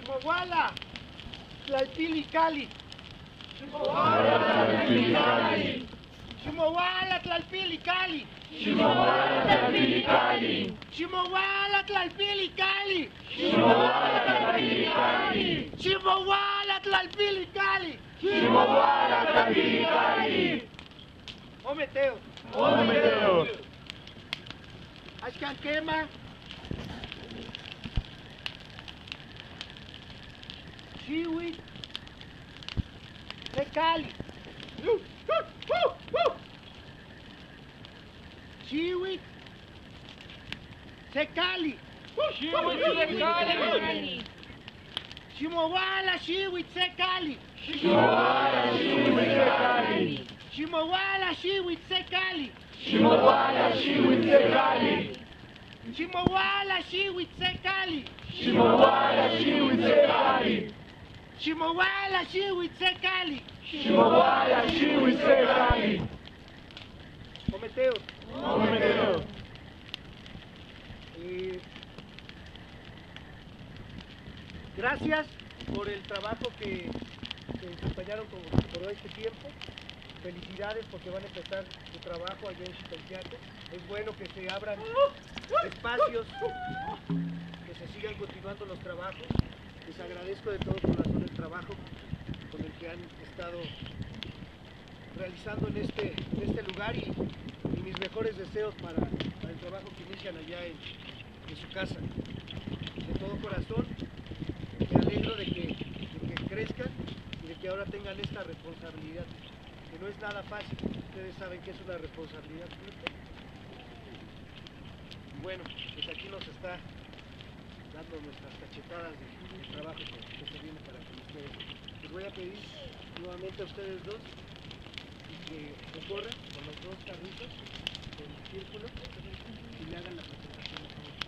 Chimowala, Tlalpili Cali. Chimowala, Tlalpili Cali. Chimowala, Tlalpili Cali. Chimowala, Tlalpili Cali. Chimowala, Tlalpili Cali. Chimowala, Tlalpili Cali. Chimowala, Tlalpili Cali. Chimowala, Tlalpili Cali. Ometeo. Ometeo. Ashkankema. Chiwi. Tecali. Chiwi. Tecali. Chimowala, Chiwi, Tecali. Chimowala, Chiwi, Tecali. Chimowala, Chiwi, Tecali. Chimowala, Chiwi, Tecali. Chimowala, Chiwi, Tecali. Chimowala, Chiwi, Tecali. Chimowala, Chiwi, Tecali. Chimowala, Chiwi, Tecali. Ometeo. Ometeo. Gracias por el trabajo que desempeñaron por este tiempo. Felicidades porque van a empezar su trabajo allá en Xitalteaco. Es bueno que se abran espacios, que se sigan continuando los trabajos. Les agradezco de todo corazón el trabajo con el que han estado realizando en este lugar y mis mejores deseos para el trabajo que inician allá en su casa. De todo corazón, me alegro de que crezcan y de que ahora tengan esta responsabilidad, que no es nada fácil. Ustedes saben que es una responsabilidad fuerte. Y bueno, pues aquí nos está dando nuestras cachetadas de trabajo que se viene para con ustedes. Les voy a pedir nuevamente a ustedes dos que recorran con los dos carritos el círculo y le hagan la presentación a todos.